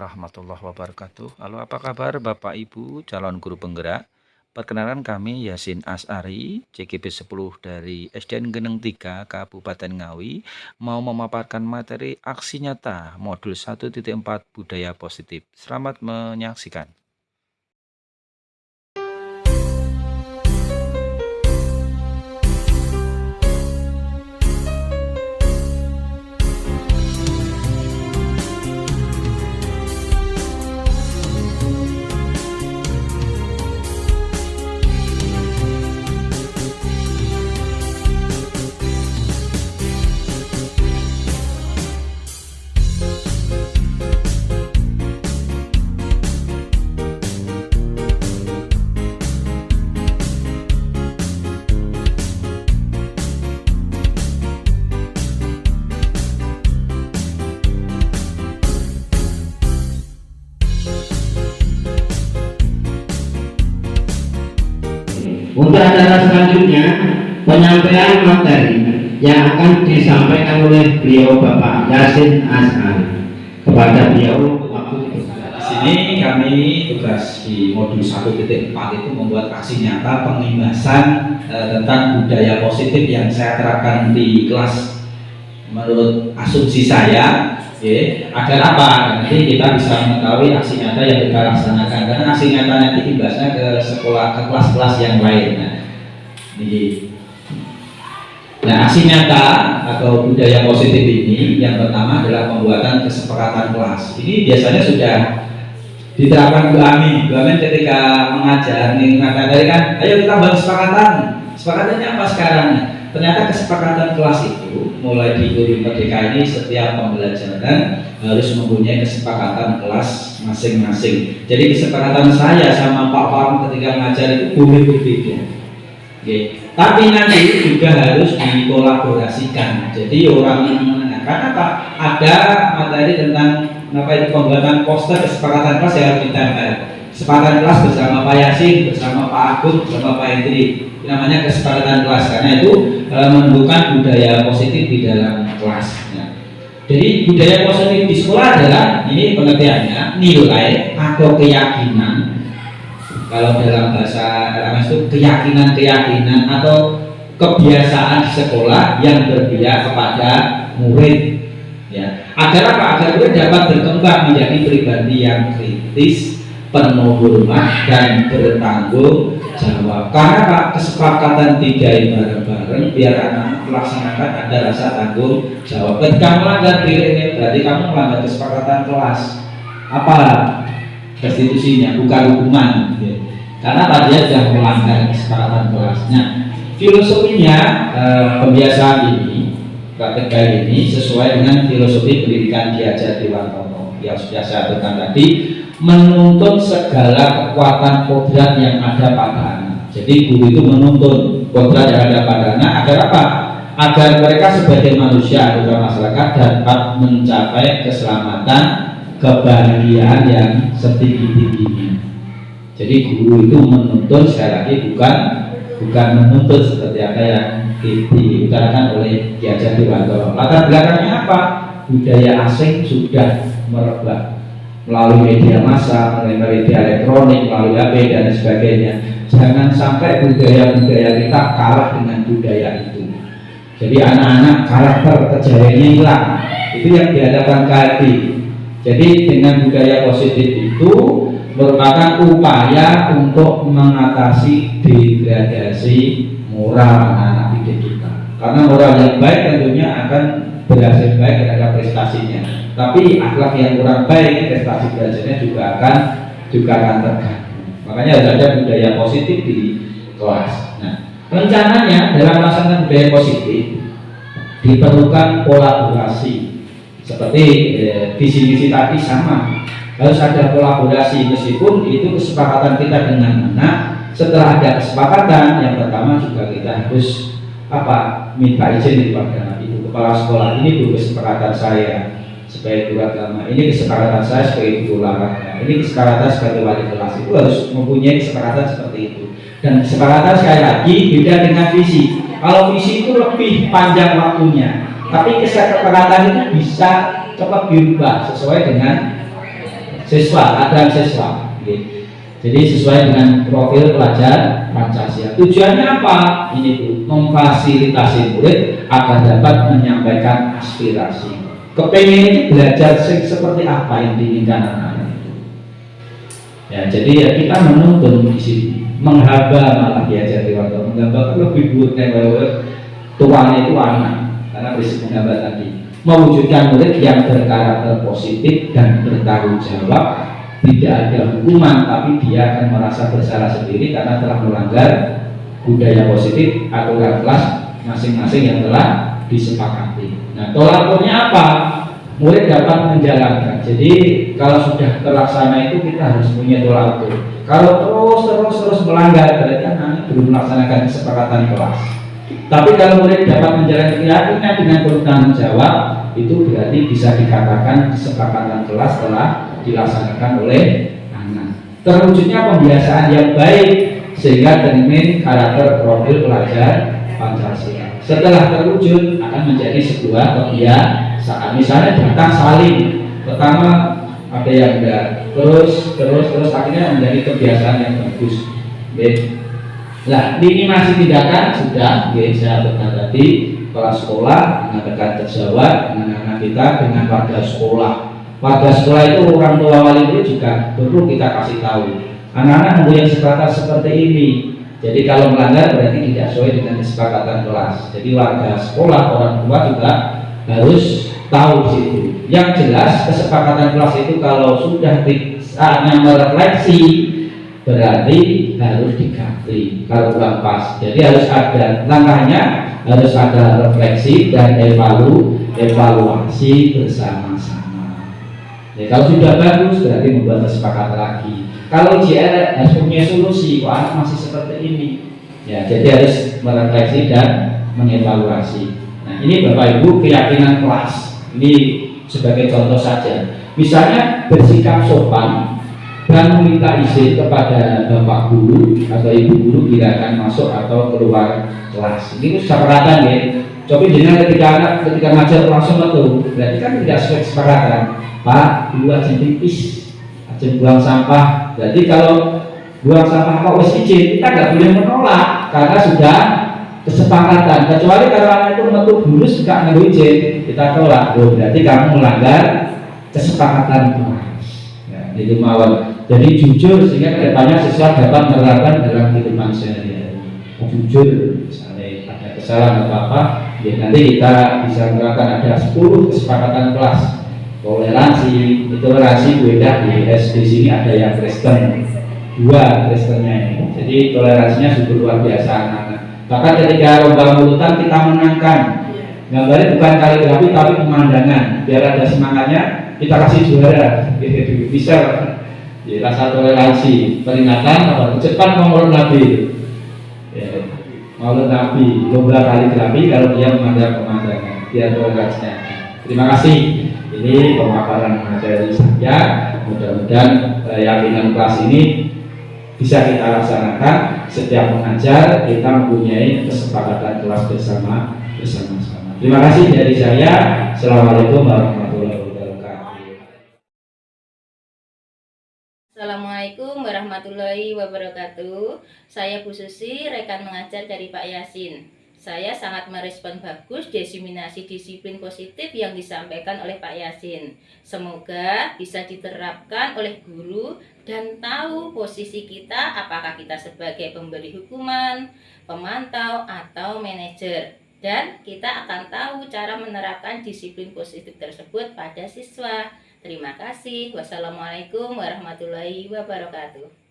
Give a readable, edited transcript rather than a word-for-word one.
warahmatullahi wabarakatuh. Halo, apa kabar Bapak Ibu calon guru penggerak? Perkenalkan kami Yasin As'ari, CGP 10 dari SDN Geneng 3 Kabupaten Ngawi, mau memaparkan materi aksi nyata modul 1.4 budaya positif. Selamat menyaksikan. Untuk acara selanjutnya, penyampaian materi yang akan disampaikan oleh beliau Bapak Yasin As'ari. Kepada beliau waktu di sini kami tugas di modul 1.4 itu membuat aksi nyata pengimbasan tentang budaya positif yang saya terapkan di kelas. Menurut asumsi saya, agar apa? Nanti kita bisa mengetahui aksi nyata yang kita laksanakan, karena aksi nyata nanti imbasnya ke sekolah, ke kelas-kelas yang lain. Nah, aksi nyata atau budaya positif ini yang pertama adalah pembuatan kesepakatan kelas. Ini biasanya sudah diterapkan Bu Amin ketika mengajar nih, tadi kan, ayo kita bangun kesepakatan. Kesepakatannya apa sekarang? Ternyata kesepakatan kelas itu mulai di Guru Merdeka ini setiap pembelajaran harus mempunyai kesepakatan kelas masing-masing. Jadi kesepakatan saya sama Pak Farm ketika mengajar itu boleh berbeda. Tapi nanti juga harus dikolaborasikan. Jadi orang yang menanyakan apa? Ada materi tentang apa itu pembuatan poster kesepakatan kelas yang harus ditempel. Kesepakatan kelas bersama Pak Yasin, bersama Pak Agung, bersama Pak Hendri. Namanya kesepakatan kelas, karena itu menunjukkan budaya positif di dalam kelas. Jadi budaya positif di sekolah adalah, ini pengertiannya, nilai atau keyakinan. Kalau dalam bahasa LMS itu keyakinan atau kebiasaan di sekolah yang berpihak kepada murid. Ya. Agar apa? Agar murid dapat berkembang menjadi pribadi yang kritis, penuh hormat dan bertanggung jawab. Karena Pak, kesepakatan 3 bareng-bareng biar anak melaksanakan ada rasa tanggung jawab. Ketika melanggar ini berarti kamu melanggar kesepakatan kelas. Apa restitusinya? Bukan hukuman. Karena tadi sudah melanggar kesepakatan kelasnya. Filosofinya pembiasaan ini, praktek ini sesuai dengan filosofi pendidikan Ki Hajar Dewantara yang sudah saya sebutkan tadi, menuntun segala kekuatan kodrat yang ada pada anak. Jadi guru itu menuntun kodrat yang ada pada anak agar apa? Agar mereka sebagai manusia anggota masyarakat dapat mencapai keselamatan, kebahagiaan yang setinggi-tingginya. Jadi guru itu menuntun, sekali lagi bukan menuntut seperti apa yang diutarakan oleh Ki Hajar Dewantara. Latar belakangnya apa? Budaya asing sudah merebak melalui media massa, melalui media elektronik, melalui HP dan sebagainya. Jangan sampai budaya-budaya kita kalah dengan budaya itu. Jadi anak-anak karakter kejayaannya hilang. Itu yang dihadapkan KRD. Jadi dengan budaya positif itu merupakan upaya untuk mengatasi degradasi moral anak-anak didik kita. Karena moral yang baik tentunya akan berhasil baik terhadap prestasinya. Tapi akhlak yang kurang baik, prestasi belajarnya juga akan terganggu. Makanya harus ada budaya positif di kelas. Nah, rencananya dalam melaksanakan budaya positif diperlukan kolaborasi. Seperti visi-misi tadi sama, harus ada kolaborasi meskipun itu kesepakatan kita dengan anak. Setelah ada kesepakatan, yang pertama juga kita harus minta izin kepada ibu kepala sekolah. Ini dulu kesepakatan saya sebagai guru agama, ini kesepakatan saya sebagai guru olahraga, ini kesepakatan sebagai wali kelas. Itu harus mempunyai kesepakatan seperti itu. Dan kesepakatan sekali lagi beda dengan visi. Kalau visi itu lebih panjang waktunya, tapi kesepakatan itu bisa cepat berubah sesuai dengan siswa, ada siswa. Jadi sesuai dengan profil pelajar Pancasila. Tujuannya apa? Ini Bu, memfasilitasi murid agar dapat menyampaikan aspirasi. Kepengen itu belajar seperti apa yang diinginkan anak-anak itu. Ya, jadi ya kita menuntun di sini, menghaba malah diajari waktu menghaba lebih buruk tuanya itu anak, karena prinsip menghaba tadi mewujudkan murid yang berkarakter positif dan bertanggung jawab. Tidak ada hukuman, tapi dia akan merasa bersalah sendiri karena telah melanggar budaya positif aturan kelas masing-masing yang telah disepakati. Nah, tolak ukurnya apa? Murid dapat menjalankan. Jadi kalau sudah terlaksana itu kita harus punya tolak ukur. Kalau terus melanggar, berarti anak belum melaksanakan kesepakatan kelas. Tapi kalau murid dapat menjalankan keyakinan dengan bertanggung jawab, itu berarti bisa dikatakan kesepakatan kelas telah dilaksanakan oleh anak. Terwujudnya pembiasaan yang baik sehingga tercermin karakter profil pelajar Pancasila. Setelah terwujud akan menjadi sebuah kebiasaan. Misalnya datang saling, pertama ada yang enggak, terus akhirnya menjadi kebiasaan yang bagus. Nah, minimasi tindakan sudah saya tekan tadi, kepala sekolah mengadakan terjawab dengan anak kita, dengan warga sekolah. Warga sekolah itu orang tua wali itu juga perlu kita kasih tahu. Anak-anak mempunyai kesepakatan seperti ini. Jadi kalau melanggar berarti tidak sesuai dengan kesepakatan kelas. Jadi warga sekolah, orang tua juga harus tahu di situ. Yang jelas kesepakatan kelas itu kalau sudah saatnya merefleksi berarti harus diganti kalau kurang pas. Jadi harus ada langkahnya, harus ada refleksi dan evaluasi bersama-sama. Ya, kalau sudah bagus berarti membuat kesepakatan lagi. Kalau JR harus punya solusi, kok anak masih seperti ini. Ya, jadi harus merefleksi dan mengevaluasi. Nah, ini Bapak Ibu keyakinan kelas. Ini sebagai contoh saja. Misalnya bersikap sopan dan meminta izin kepada Bapak Guru atau Ibu Guru bila akan masuk atau keluar kelas. Ini kesepakatan ya. Coba jangan ketika ngajar langsung betul, berarti kan tidak sesuai kesepakatan. Pak, dulu aja tipis, aja buang sampah. Berarti kalau buang sampah kok wis izin, kita nggak boleh menolak karena sudah kesepakatan. Kecuali kalau anak itu metu bulus nggak nggak izin, kita tolak. Oh, berarti kamu melanggar kesepakatan kelas. Ya, itu mawon. Jadi jujur sehingga kedepannya siswa dapat menerapkan dalam kehidupan sehari-hari. Jujur, misalnya ada kesalahan apa-apa, ya nanti kita bisa menerapkan ada 10 kesepakatan kelas. Toleransi beda di SD sini ada yang Kristen, 2 Kristennya ini. Jadi toleransinya sungguh luar biasa anak-anak. Bahkan ketika lomba mulutan kita menangkan, gambarnya bukan kaligrafi tapi pemandangan. Biar ada semangatnya, kita kasih juara. Bisa, ya, rasa toleransi, peringatan apa? Cepat Maulid Nabi, ya, Maulid Nabi, lomba kaligrafi kalau dia memandang pemandangan, biar toleransinya. Terima kasih. Ini pemaparan materi saya. Mudah-mudahan keyakinan kelas ini bisa kita laksanakan. Setiap mengajar kita mempunyai kesepakatan kelas bersama-sama. Terima kasih dari saya. Assalamualaikum warahmatullahi wabarakatuh. Assalamualaikum warahmatullahi wabarakatuh. Saya Bu Susi, rekan mengajar dari Pak Yasin. Saya sangat merespon bagus diseminasi disiplin positif yang disampaikan oleh Pak Yasin. Semoga bisa diterapkan oleh guru dan tahu posisi kita, apakah kita sebagai pemberi hukuman, pemantau, atau manajer. Dan kita akan tahu cara menerapkan disiplin positif tersebut pada siswa. Terima kasih. Wassalamualaikum warahmatullahi wabarakatuh.